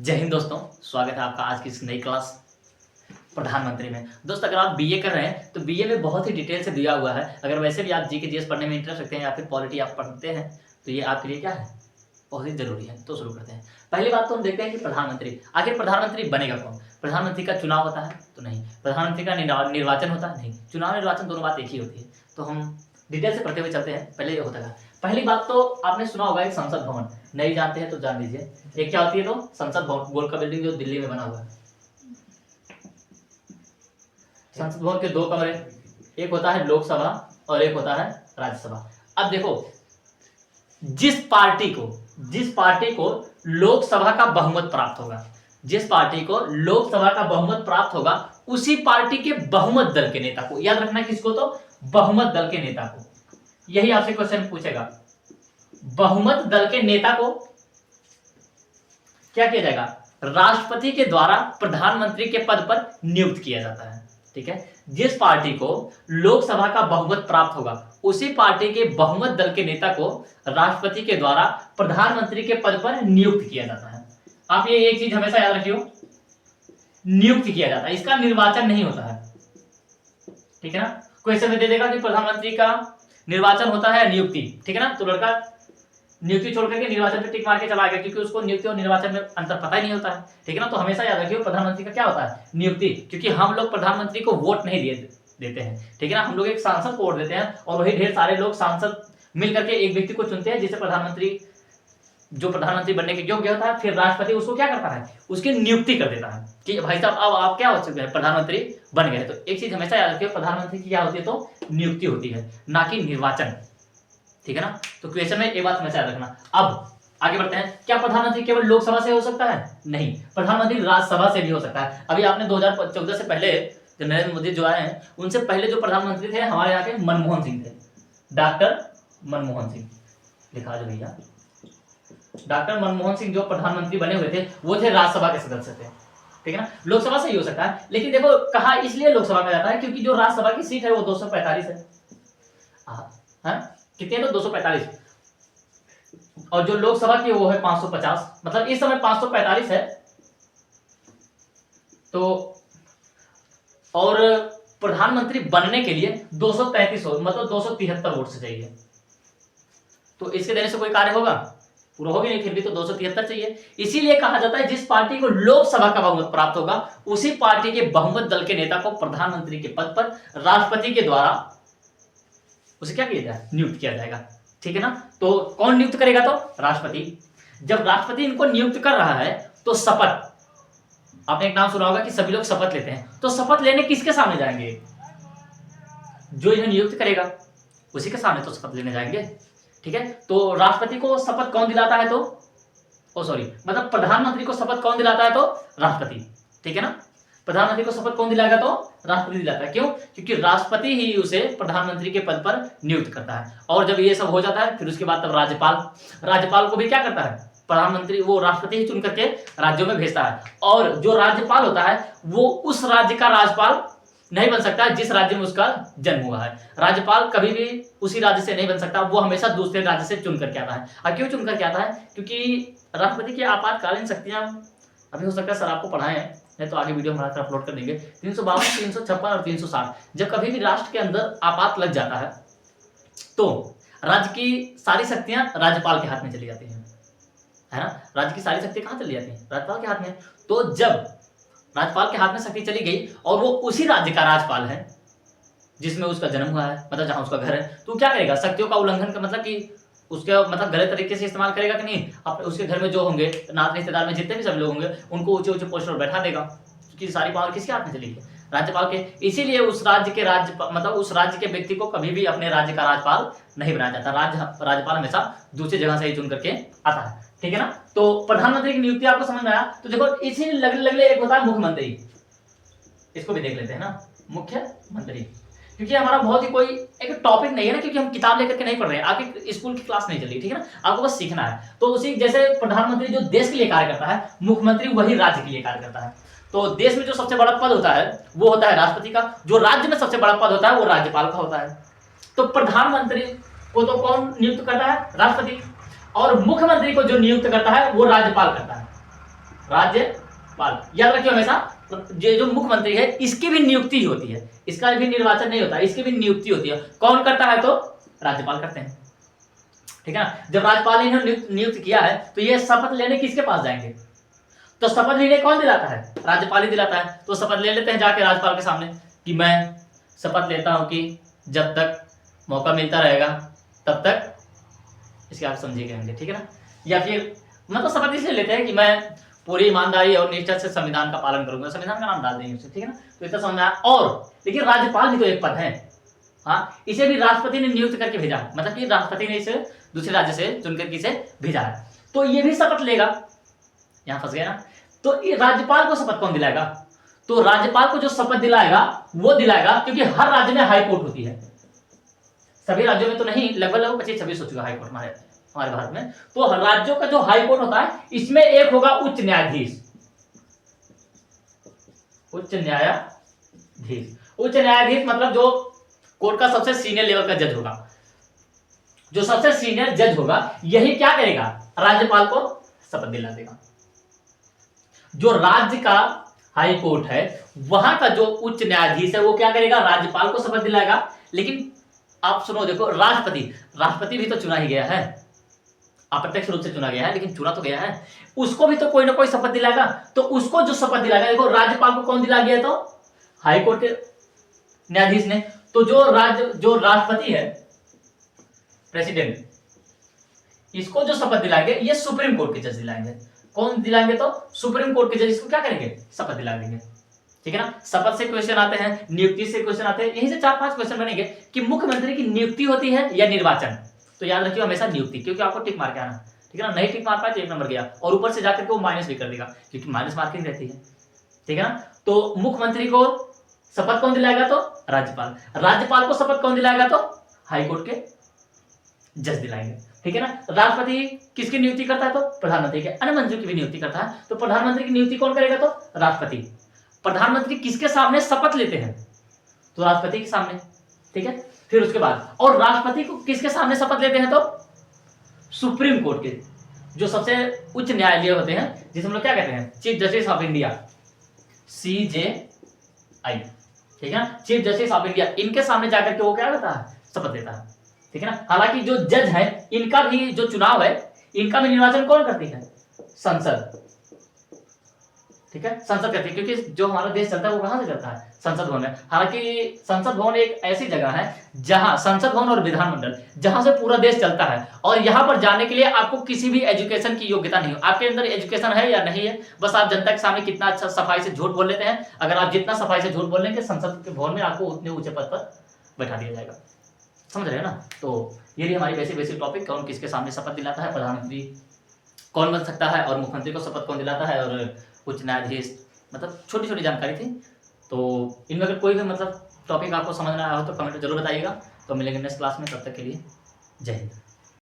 जय हिंद दोस्तों, स्वागत है आपका आज की इस नई क्लास प्रधानमंत्री में। दोस्त अगर आप बीए कर रहे हैं तो बीए में बहुत ही डिटेल से दिया हुआ है। अगर वैसे भी आप जीके जीएस पढ़ने में इंटरेस्ट रखते हैं या फिर पॉलिटी आप पढ़ते हैं तो ये आपके लिए क्या है, बहुत ही जरूरी है। तो शुरू करते हैं। पहली बात तो हम देखते हैं कि प्रधानमंत्री आखिर प्रधानमंत्री बनेगा कौन। प्रधानमंत्री का चुनाव होता है तो नहीं, प्रधानमंत्री का निर्वाचन होता है नहीं, चुनाव निर्वाचन दोनों बात एक ही होती है। तो हम डिटेल से पढ़ते हुए चलते हैं। पहले ये होता है, पहली बात तो आपने सुना होगा एक संसद भवन, नहीं जानते हैं तो जान लीजिए। एक क्या होती है तो संसद भवन, गोल का बिल्डिंग जो दिल्ली में बना हुआ है। संसद भवन के दो कमरे, एक होता है लोकसभा और एक होता है राज्यसभा। अब देखो, जिस पार्टी को लोकसभा का बहुमत प्राप्त होगा, जिस पार्टी को लोकसभा का बहुमत प्राप्त होगा उसी पार्टी के बहुमत दल के नेता को, याद रखना किसको, तो बहुमत दल के नेता को। यही आपसे क्वेश्चन पूछेगा, बहुमत दल के नेता को क्या किया जाएगा, राष्ट्रपति के द्वारा प्रधानमंत्री के पद पर नियुक्त किया जाता है। ठीक है, जिस पार्टी को लोकसभा का बहुमत प्राप्त होगा उसी पार्टी के बहुमत दल के नेता को राष्ट्रपति के द्वारा प्रधानमंत्री के पद पर नियुक्त किया जाता है। आप ये एक चीज हमेशा याद रखियो, नियुक्त किया जाता है, इसका निर्वाचन नहीं होता है। ठीक है ना, क्वेश्चन में दे देगा कि प्रधानमंत्री का निर्वाचन होता है नियुक्ति, ठीक है ना, तो लड़का नियुक्ति छोड़ करके निर्वाचन पे टिक मार के चला गया, क्योंकि उसको नियुक्ति और निर्वाचन में अंतर पता ही नहीं होता है। ठीक है ना, तो हमेशा याद रखिए प्रधानमंत्री का क्या होता है, नियुक्ति, क्योंकि हम लोग प्रधानमंत्री को वोट नहीं देते हैं। ठीक है ना, हम लोग एक सांसद को वोट देते हैं और वही ढेर सारे लोग सांसद मिल करके एक व्यक्ति को चुनते हैं जिसे प्रधानमंत्री बनने के योग्य होता है। फिर राष्ट्रपति उसको क्या करता है, उसकी नियुक्ति कर देता है कि भाई साहब अब आप क्या हो चुके हैं, प्रधानमंत्री बन गए। तो एक चीज हमेशा याद रखिए, प्रधानमंत्री की क्या होती है, तो नियुक्ति होती है, ना कि निर्वाचन। ठीक है ना, तो क्वेश्चन में ये बात हमेशा याद रखना। अब आगे बढ़ते हैं। क्या प्रधानमंत्री केवल लोकसभा से हो सकता है? नहीं, प्रधानमंत्री राज्यसभा से भी हो सकता है। अभी आपने 2014 से पहले जो नरेंद्र मोदी जो आए हैं, उनसे पहले जो प्रधानमंत्री थे हमारे यहाँ के मनमोहन सिंह थे, डॉक्टर मनमोहन सिंह, लिखा जो भैया, डॉक्टर मनमोहन सिंह जो प्रधानमंत्री बने हुए थे वो थे राज्यसभा के सदस्य थे। ठीक है ना, लोकसभा से ही हो सकता है, लेकिन देखो कहा इसलिए लोकसभा का जाता है क्योंकि जो राज्यसभा की सीट है वो 245 है। कितने तो 245, और जो लोकसभा की वो है 550, मतलब इस समय 545 है। तो और प्रधानमंत्री बनने के लिए 233 मतलब 273 वोट से चाहिए। तो इसके देने से कोई कार्य होगा, पूरा होगी नहीं, फिर भी तो 273 चाहिए। इसीलिए कहा जाता है जिस पार्टी को लोकसभा का बहुमत प्राप्त होगा उसी पार्टी के बहुमत दल के नेता को प्रधानमंत्री के पद पर राष्ट्रपति के द्वारा उसे क्या किया जाए, नियुक्त किया जाएगा। ठीक है ना, तो कौन नियुक्त करेगा, तो राष्ट्रपति। जब राष्ट्रपति इनको नियुक्त कर रहा है तो शपथ, आपने एक नाम सुना होगा कि सभी लोग शपथ लेते हैं, तो शपथ लेने किसके सामने जाएंगे, जो इन्हें नियुक्त करेगा उसी के सामने तो शपथ लेने जाएंगे। ठीक है, तो राष्ट्रपति को शपथ कौन दिलाता है, तो मतलब प्रधानमंत्री को शपथ कौन दिलाता है, तो राष्ट्रपति। ठीक है ना, प्रधानमंत्री को शपथ कौन दिलाएगा, तो राष्ट्रपति दिलाता है। क्यों? क्योंकि राष्ट्रपति ही उसे प्रधानमंत्री के पद पर नियुक्त करता है। और जब ये सब हो जाता है फिर उसके बाद तब राज्यपाल को भी क्या करता है, प्रधानमंत्री वो राष्ट्रपति ही चुन करके राज्यों में भेजता है। और जो राज्यपाल होता है वो उस राज्य का राज्यपाल नहीं बन सकता जिस राज्य में उसका जन्म हुआ है। राज्यपाल कभी भी उसी राज्य से नहीं बन सकता, वो हमेशा दूसरे राज्य से चुन करके आता है। और क्यों चुन करके आता है, क्योंकि राष्ट्रपति की आपातकालीन शक्तियां अभी हो सकता है सर आपको पढ़ाए हैं, नहीं तो आगे वीडियो हमारा अपलोड कर देंगे। 352, 356 और 360, जब कभी भी राष्ट्र के अंदर आपात लग जाता है तो राज्य की सारी शक्तियां राज्यपाल के हाथ में चली जाती हैं, है ना। राज्य की सारी शक्ति कहां चली जाती है, राज्यपाल के हाथ में। तो जब राज्यपाल के हाथ में शक्ति चली गई और वो उसी राज्य का राज्यपाल है जिसमें उसका जन्म हुआ है, मतलब जहां उसका घर है, तो क्या करेगा, शक्तियों का उल्लंघन का मतलब कि उसके मतलब गलत तरीके से इस्तेमाल करेगा कि नहीं। अपने उसके घर में जो होंगे नात रिश्तेदार में जितने भी सब लोग होंगे उनको ऊंचे ऊंचे पोस्ट पर बैठा देगा, क्योंकि सारी पावर किसके हाथ में चली गई, राज्यपाल के। इसीलिए उस राज्य के व्यक्ति को कभी भी अपने राज्य का राज्यपाल नहीं बनाया जाता। राज्यपाल हमेशा दूसरी जगह से ही चुन करके आता है। ठीक है ना, तो प्रधानमंत्री की नियुक्ति आपको समझ में आया। तो देखो इसी लगले एक होता है मुख्यमंत्री, इसको भी देख लेते हैं ना, मुख्यमंत्री, क्योंकि हमारा बहुत ही कोई एक टॉपिक नहीं है ना, क्योंकि हम किताब लेकर के नहीं पढ़ रहे हैं, आपकी स्कूल की क्लास नहीं चल रही। ठीक है ना, आपको बस सीखना है। तो उसी जैसे प्रधानमंत्री जो देश के लिए कार्य करता है, मुख्यमंत्री वही राज्य के लिए कार्य करता है। तो देश में जो सबसे बड़ा पद होता है वो होता है राष्ट्रपति का, जो राज्य में सबसे बड़ा पद होता है वो राज्यपाल का होता है। तो प्रधानमंत्री को तो कौन नियुक्त करता है, राष्ट्रपति, और मुख्यमंत्री को जो नियुक्त करता है वो राज्यपाल करता है। राज्यपाल। याद रखिए हमेशा, ये जो मुख्यमंत्री है इसकी भी नियुक्ति होती है, इसका भी निर्वाचन नहीं होता, इसकी भी नियुक्ति होती है। कौन करता है? तो राज्यपाल करते हैं, ठीक है ना। जब राज्यपाल ने नियुक्त किया है तो ये शपथ लेने किसके पास जाएंगे? तो शपथ लेने कौन दिलाता है? राज्यपाल ही दिलाता है। तो शपथ ले लेते हैं जाके राज्यपाल के सामने कि मैं शपथ लेता हूं कि जब तक मौका मिलता रहेगा तब तक, इसके आप समझिए कहेंगे, ठीक है ना। या फिर मतलब शपथ इसलिए लेते हैं कि मैं पूरी ईमानदारी और निष्ठा से संविधान का पालन करूंगा, संविधान का नाम डाल देंगे उसे, ठीक है ना। तो इतना समझ में आया। और लेकिन राज्यपाल भी तो एक पद है, हाँ, इसे भी राष्ट्रपति ने नियुक्त करके भेजा, मतलब कि राष्ट्रपति ने इसे दूसरे राज्य से चुनकर के इसे भेजा है, तो ये भी शपथ लेगा। यहां फंस गया ना। तो राज्यपाल को शपथ कौन दिलाएगा? तो राज्यपाल को जो शपथ दिलाएगा वो दिलाएगा, क्योंकि हर राज्य में हाई कोर्ट होती है, सभी राज्यों में तो नहीं, लगभग 25-26 हो चुका हाई कोर्ट हमारे भारत में। तो राज्यों का जो हाई कोर्ट होता है इसमें एक होगा उच्च न्यायाधीश, उच्च न्यायाधीश। उच्च न्यायाधीश मतलब जो कोर्ट का सबसे सीनियर लेवल का जज होगा, जो सबसे सीनियर जज होगा, यही क्या करेगा? राज्यपाल को शपथ दिला देगा। जो राज्य का हाई कोर्ट है वहां का जो उच्च न्यायाधीश है वो क्या करेगा? राज्यपाल को शपथ दिलाएगा। लेकिन आप सुनो, देखो, राष्ट्रपति भी तो चुना ही गया है, अप्रत्यक्ष रूप से चुना गया है, लेकिन चुना तो गया है, उसको भी तो कोई ना कोई शपथ दिलाएगा। तो उसको जो शपथ दिलाएगा, देखो राज्यपाल को कौन दिला गया? तो हाई कोर्ट के न्यायाधीश ने। तो जो राष्ट्रपति है, प्रेसिडेंट, इसको जो शपथ दिलाएंगे ये सुप्रीम कोर्ट के जज दिलाएंगे। कौन दिलाएंगे? तो सुप्रीम कोर्ट के जज इसको क्या करेंगे? शपथ दिला देंगे, ठीक है ना। शपथ से क्वेश्चन आते हैं, नियुक्ति से क्वेश्चन आते हैं, यहीं से 4-5 क्वेश्चन बनेंगे कि मुख्यमंत्री की नियुक्ति होती है या निर्वाचन। तो याद रखिए हमेशा नियुक्ति, क्योंकि आपको टिक मार के आना, ठीक है ना। नहीं टिक मार पाए तो 1 नंबर गया, और ऊपर से जाकर के वो माइनस भी कर देगा, क्योंकि माइनस मार्किंग रहती है, ठीक है ना। तो मुख्यमंत्री को शपथ कौन दिलाएगा? तो राज्यपाल। राज्यपाल को शपथ कौन दिलाएगा? तो हाईकोर्ट के जज दिलाएंगे, ठीक है ना। राष्ट्रपति किसकी नियुक्ति करता है? तो प्रधानमंत्री के। अन्य मंत्रियों की भी नियुक्ति करता है। तो प्रधानमंत्री की नियुक्ति कौन करेगा? तो राष्ट्रपति। प्रधानमंत्री किसके सामने शपथ लेते हैं? तो राष्ट्रपति के सामने, ठीक है। फिर उसके बाद, और राष्ट्रपति को किसके सामने शपथ लेते हैं? तो सुप्रीम कोर्ट के, जो सबसे उच्च न्यायालय होते हैं, जिसे हम लोग क्या कहते हैं? Chief justice of India, CJI, ठीक है ना, चीफ जस्टिस ऑफ इंडिया। इनके सामने जाकर के वो क्या करता है? शपथ लेता है, ठीक है ना। हालांकि जो जज है इनका भी जो चुनाव है, इनका भी निर्वाचन कौन करती है? संसद, ठीक है, संसद करती है, क्योंकि जो हमारा देश चलता है वो कहां से चलता है? संसद भवन में। हालांकि संसद भवन एक ऐसी जगह है जहां संसद भवन और विधानमंडल, जहां से पूरा देश चलता है, और यहां पर जाने के लिए आपको किसी भी एजुकेशन की योग्यता नहीं हो। आपके अंदर एजुकेशन है या नहीं है, बस आप जनता के सामने कितना अच्छा सफाई से झूठ बोल लेते हैं। अगर आप जितना सफाई से झूठ बोल लेंगे, संसद के भवन में आपको उतने ऊंचे पद पर बैठा दिया जाएगा, समझ रहे हैं ना। तो ये रही हमारी बेसिक टॉपिक, कौन किसके सामने शपथ दिलाता है, प्रधानमंत्री कौन बन सकता है, और मुख्यमंत्री को शपथ कौन दिलाता है, और उच्च न्यायाधीश, मतलब छोटी छोटी जानकारी थी। तो इनमें अगर कोई भी मतलब टॉपिक आपको समझ में आया हो तो कमेंट जरूर बताइएगा। तो मिलेंगे नेक्स्ट क्लास में, तब तक के लिए जय हिंद।